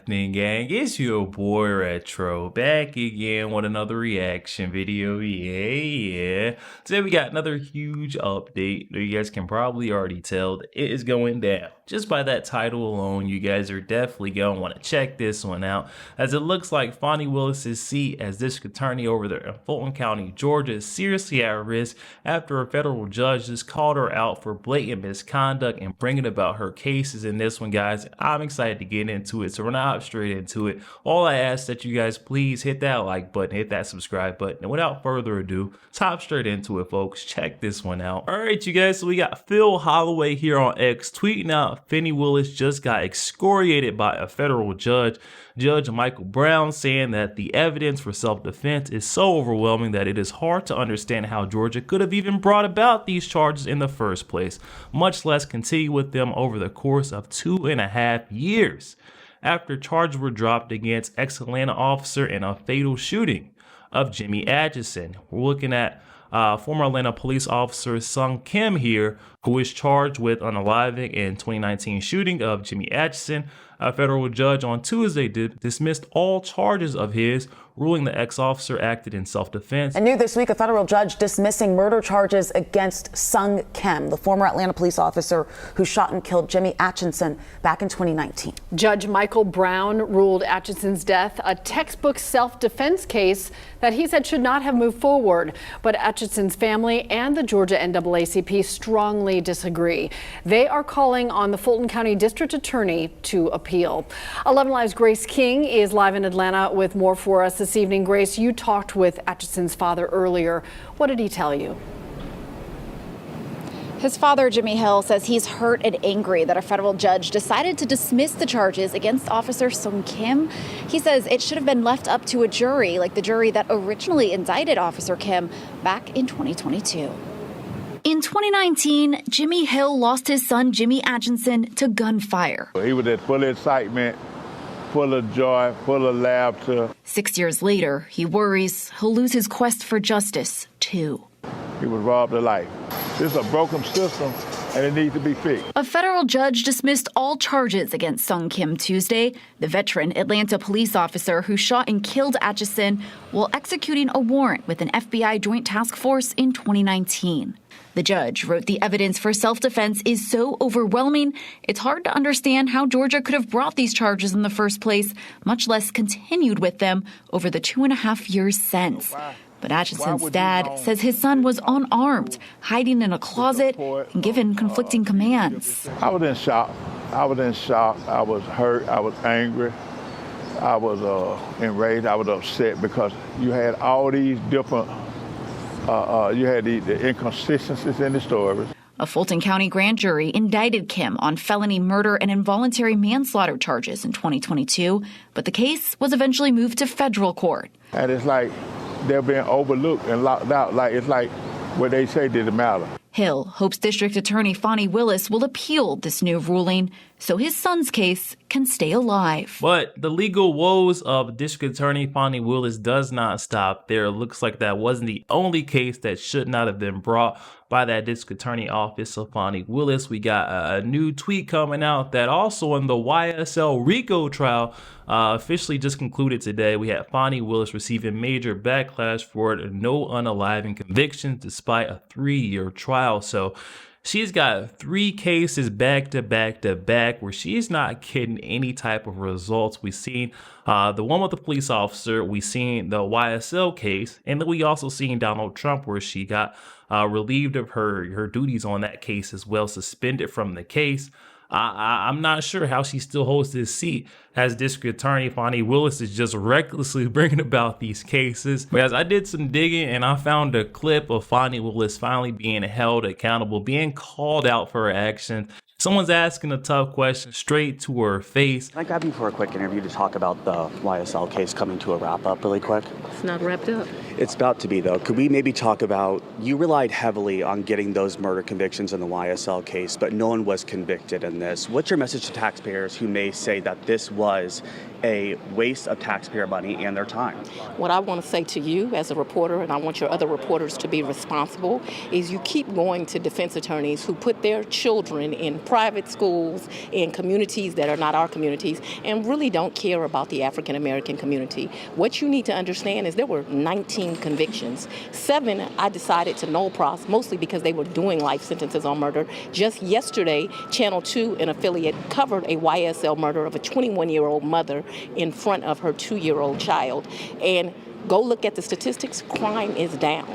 happening, gang? It's your boy Retro back again with another reaction video. Yeah. Today we got another huge update. You guys can probably already tell that it is going down. Just by that title alone, you guys are definitely going to want to check this one out, as it looks like Fani Willis's seat as district attorney over there in Fulton County, Georgia, is seriously at risk after a federal judge just called her out for blatant misconduct and bringing about her cases in this one, guys. I'm excited to get into it, so we're not straight into it. All I ask that you guys please hit that like button, hit that subscribe button, and without further ado, hop straight into it, folks. Check this one out. All right, you guys, so we got Phil Holloway here on X tweeting out Fani Willis just got excoriated by a federal judge, Judge Michael Brown, saying that the evidence for self-defense is so overwhelming that it is hard to understand how Georgia could have even brought about these charges in the first place, much less continue with them over the course of 2.5 years. After charges were dropped against ex-Atlanta officer in a fatal shooting of Jimmy Atchison. We're looking at former Atlanta police officer Sung Kim here, who is charged with unaliving in 2019 shooting of Jimmy Atchison. A federal judge on Tuesday dismissed all charges of his, ruling the ex-officer acted in self-defense. And new this week, a federal judge dismissing murder charges against Sung Kim, the former Atlanta police officer who shot and killed Jimmy Atchison back in 2019. Judge Michael Brown ruled Atchison's death a textbook self-defense case that he said should not have moved forward. But Atchison's family and the Georgia NAACP strongly disagree. They are calling on the Fulton County District Attorney to appeal. 11 Live's Grace King is live in Atlanta with more for us this evening. Grace, you talked with Atchison's father earlier. What did he tell you? His father, Jimmy Hill, says he's hurt and angry that a federal judge decided to dismiss the charges against Officer Sung Kim. He says it should have been left up to a jury, like the jury that originally indicted Officer Kim back in 2022. In 2019, Jimmy Hill lost his son, Jimmy Atchison, to gunfire. He was full of excitement, full of joy, full of laughter. 6 years later, he worries he'll lose his quest for justice, too. He was robbed of life. This is a broken system, and it needs to be fixed. A federal judge dismissed all charges against Sung Kim Tuesday, the veteran Atlanta police officer who shot and killed Atchison while executing a warrant with an FBI joint task force in 2019. The judge wrote the evidence for self-defense is so overwhelming, it's hard to understand how Georgia could have brought these charges in the first place, much less continued with them over the 2.5 years since. But Atchison's dad says his son was unarmed, hiding in a closet and given conflicting commands. I was in shock. I was hurt. I was angry. I was enraged. I was upset because you had all these different, you had the inconsistencies in the stories. A Fulton County grand jury indicted Kim on felony murder and involuntary manslaughter charges in 2022, but the case was eventually moved to federal court. And it's like they're being overlooked and locked out. Like it's like what they say didn't matter. Hill hopes District Attorney Fani Willis will appeal this new ruling so his son's case can stay alive. But the legal woes of District Attorney Fani Willis does not stop there. It looks like that wasn't the only case that should not have been brought by that District Attorney office of Fani Willis. We got a new tweet coming out that also in the YSL RICO trial officially just concluded today. We had Fani Willis receiving major backlash for no unaliving convictions despite a 3-year trial. So she's got 3 cases back to back to back where she's not getting any type of results. We've seen the one with the police officer, we've seen the YSL case, and then we also seen Donald Trump where she got relieved of her duties on that case as well, suspended from the case. I'm not sure how she still holds this seat as District Attorney. Fani Willis is just recklessly bringing about these cases. But as I did some digging and I found a clip of Fani Willis finally being held accountable, being called out for her actions. Someone's asking a tough question straight to her face. Can I grab you for a quick interview to talk about the YSL case coming to a wrap up really quick? It's not wrapped up. It's about to be, though. Could we maybe talk about, you relied heavily on getting those murder convictions in the YSL case, but no one was convicted in this. What's your message to taxpayers who may say that this was a waste of taxpayer money and their time. What I want to say to you as a reporter, and I want your other reporters to be responsible, is you keep going to defense attorneys who put their children in private schools, in communities that are not our communities, and really don't care about the African American community. What you need to understand is there were 19 convictions. 7 I decided to null pros, mostly because they were doing life sentences on murder. Just yesterday, Channel 2, an affiliate, covered a YSL murder of a 21-year-old mother in front of her 2-year-old child. And go look at the statistics, crime is down.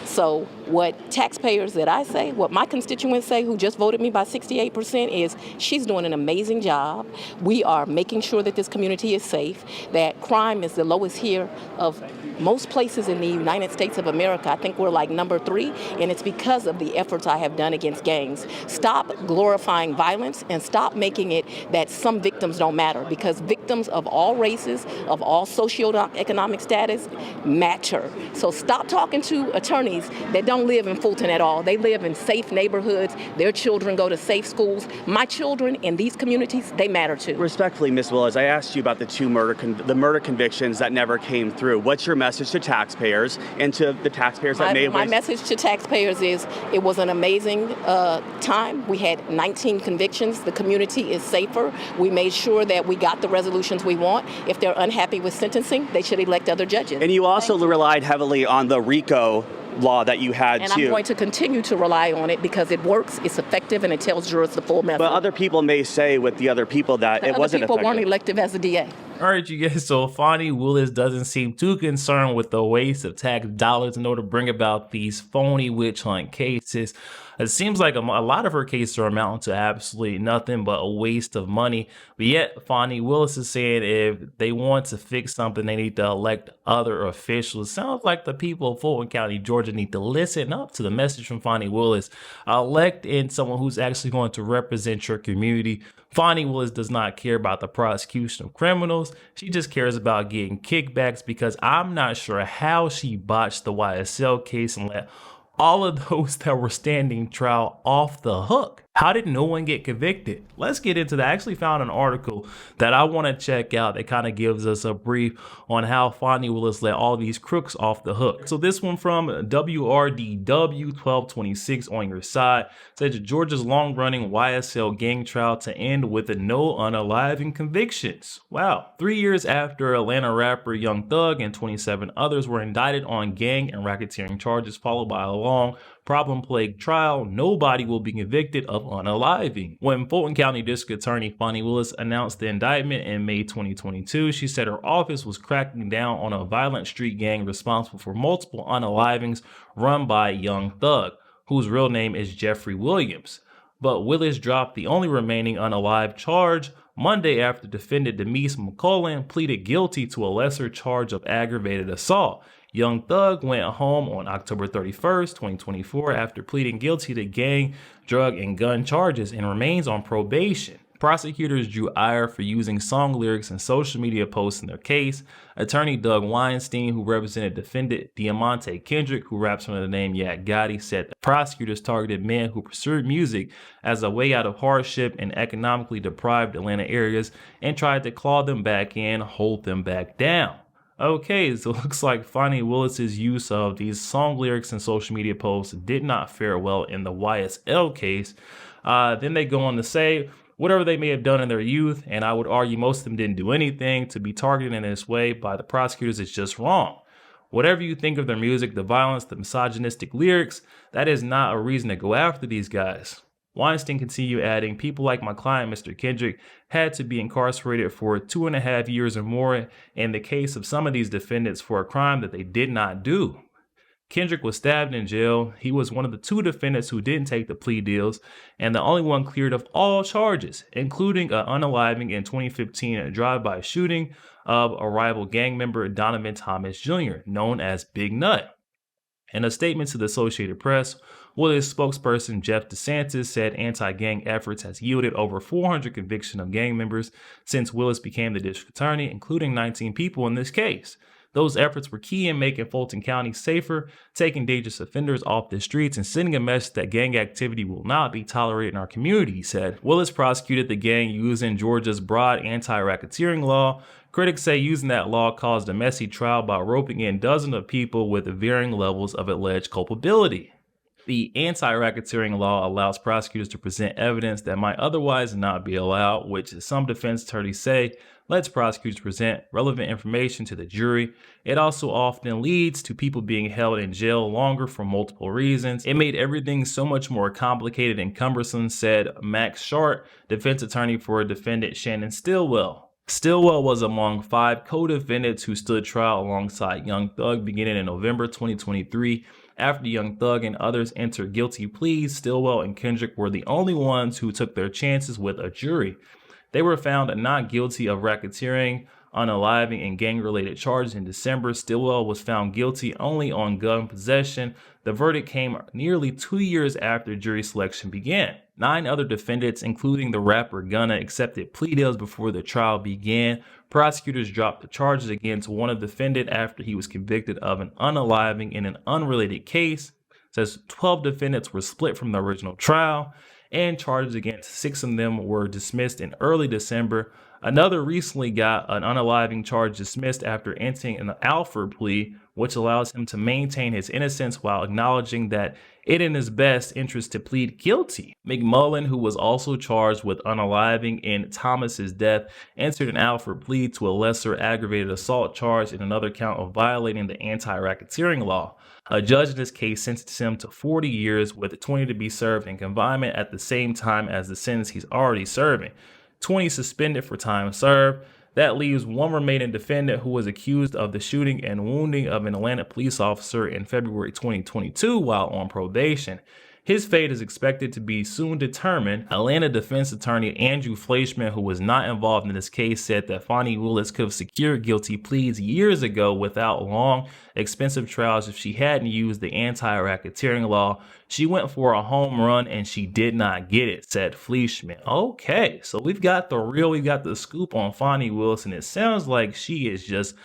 So what taxpayers that I say, what my constituents say who just voted me by 68% is she's doing an amazing job. We are making sure that this community is safe, that crime is the lowest here of most places in the United States of America. I think we're like number 3, and it's because of the efforts I have done against gangs. Stop glorifying violence and stop making it that some victims don't matter, because victims of all races, of all socioeconomic status matter. So stop talking to attorneys that don't live in Fulton at all. They live in safe neighborhoods. Their children go to safe schools. My children in these communities, they matter too. Respectfully, Ms. Willis, I asked you about the 2 murder convictions that never came through. What's your message to taxpayers and to the taxpayers that may have... My message to taxpayers is it was an amazing time. We had 19 convictions. The community is safer. We made sure that we got the resolutions we want. If they're unhappy with sentencing, they should elect other judges. And you also relied heavily on the RICO law that you had and too. I'm going to continue to rely on it because it works, it's effective, and it tells jurors the full message. But other people may say with the other people that it wasn't effective. Other people weren't elective as a DA. All right, you guys, so Fani Willis doesn't seem too concerned with the waste of tax dollars in order to bring about these phony witch hunt cases. It seems like a lot of her cases are amounting to absolutely nothing but a waste of money. But yet, Fani Willis is saying if they want to fix something, they need to elect other officials. Sounds like the people of Fulton County, Georgia need to listen up to the message from Fani Willis. Elect in someone who's actually going to represent your community. Fani Willis does not care about the prosecution of criminals. She just cares about getting kickbacks, because I'm not sure how she botched the YSL case and let all of those that were standing trial off the hook. How did no one get convicted? Let's get into that. I actually found an article that I want to check out that kind of gives us a brief on how Fani Willis let all these crooks off the hook. So this one from WRDW 1226 on your side says Georgia's long-running YSL gang trial to end with no unaliving convictions. Wow. 3 years after Atlanta rapper Young Thug and 27 others were indicted on gang and racketeering charges, followed by a long problem-plagued trial, nobody will be convicted of unaliving. When Fulton County District Attorney Fani Willis announced the indictment in May 2022, she said her office was cracking down on a violent street gang responsible for multiple unalivings run by Young Thug, whose real name is Jeffrey Williams. But Willis dropped the only remaining unalived charge Monday after defendant Demise McCullen pleaded guilty to a lesser charge of aggravated assault. Young Thug went home on October 31st, 2024 after pleading guilty to gang, drug, and gun charges and remains on probation. Prosecutors drew ire for using song lyrics and social media posts in their case. Attorney Doug Weinstein, who represented defendant Diamante Kendrick, who raps under the name Yak Gotti, said the prosecutors targeted men who pursued music as a way out of hardship in economically deprived Atlanta areas and tried to claw them back in, hold them back down. Okay, so it looks like Fani Willis's use of these song lyrics and social media posts did not fare well in the YSL case. Then they go on to say, whatever they may have done in their youth, and I would argue most of them didn't do anything, to be targeted in this way by the prosecutors is just wrong. Whatever you think of their music, the violence, the misogynistic lyrics, that is not a reason to go after these guys. Weinstein continued adding, people like my client, Mr. Kendrick, had to be incarcerated for 2.5 years or more in the case of some of these defendants for a crime that they did not do. Kendrick was stabbed in jail. He was one of the 2 defendants who didn't take the plea deals and the only one cleared of all charges, including an unaliving in 2015 drive-by shooting of a rival gang member, Donovan Thomas Jr., known as Big Nut. In a statement to the Associated Press, Willis spokesperson Jeff DeSantis said anti-gang efforts has yielded over 400 convictions of gang members since Willis became the district attorney, including 19 people in this case. Those efforts were key in making Fulton County safer, taking dangerous offenders off the streets, and sending a message that gang activity will not be tolerated in our community, he said. Willis prosecuted the gang using Georgia's broad anti-racketeering law, Critics say using that law caused a messy trial by roping in dozens of people with varying levels of alleged culpability. The anti-racketeering law allows prosecutors to present evidence that might otherwise not be allowed, which some defense attorneys say lets prosecutors present relevant information to the jury. It also often leads to people being held in jail longer for multiple reasons. It made everything so much more complicated and cumbersome, said Max Short, defense attorney for defendant Shannon Stillwell. Stillwell was among 5 co-defendants who stood trial alongside Young Thug beginning in November 2023. After Young Thug and others entered guilty pleas, Stillwell and Kendrick were the only ones who took their chances with a jury. They were found not guilty of racketeering, unaliving, and gang-related charges in December. Stillwell was found guilty only on gun possession. The verdict came nearly 2 years after jury selection began. 9 other defendants, including the rapper Gunna, accepted plea deals before the trial began. Prosecutors dropped the charges against one of the defendants after he was convicted of an unaliving in an unrelated case. It says 12 defendants were split from the original trial, and charges against 6 of them were dismissed in early December. Another recently got an unaliving charge dismissed after entering an Alford plea, which allows him to maintain his innocence while acknowledging that it in his best interest to plead guilty. McMullen, who was also charged with unaliving in Thomas's death, entered an Alford plea to a lesser aggravated assault charge and another count of violating the anti-racketeering law. A judge in this case sentenced him to 40 years with 20 to be served in confinement at the same time as the sentence he's already serving. 20 suspended for time served. That leaves one remaining defendant who was accused of the shooting and wounding of an Atlanta police officer in February 2022 while on probation. His fate is expected to be soon determined. Atlanta defense attorney Andrew Fleischman, who was not involved in this case, said that Fani Willis could have secured guilty pleas years ago without long, expensive trials if she hadn't used the anti-racketeering law. She went for a home run and she did not get it, said Fleischman. Okay, so we've got the scoop on Fani Willis, and it sounds like she is just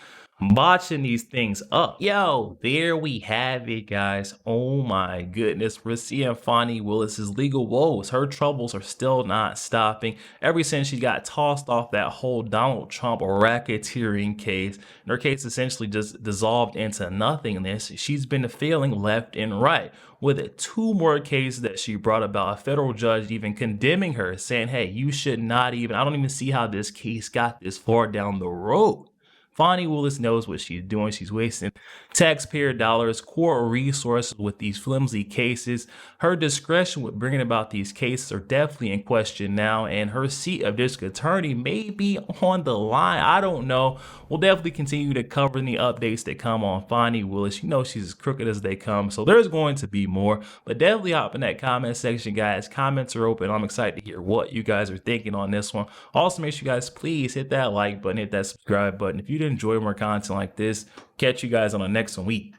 botching these things up. Yo, there we have it, guys. Oh my goodness, we're seeing Fani Willis's legal woes. Her troubles are still not stopping. Ever since she got tossed off that whole Donald Trump racketeering case, and her case essentially just dissolved into nothingness, she's been failing left and right. With 2 more cases that she brought about, a federal judge even condemning her, saying, hey, you should not even, I don't even see how this case got this far down the road. Fani Willis knows what she's doing. She's wasting taxpayer dollars, core resources with these flimsy cases. Her discretion with bringing about these cases are definitely in question now, and her seat of district attorney may be on the line. I don't know. We'll definitely continue to cover the updates that come on Fani Willis. You know she's as crooked as they come, so there's going to be more. But definitely hop in that comment section, guys. Comments are open. I'm excited to hear what you guys are thinking on this one. Also, make sure you guys please hit that like button, hit that subscribe button. If you did enjoy more content like this, catch you guys on the next one.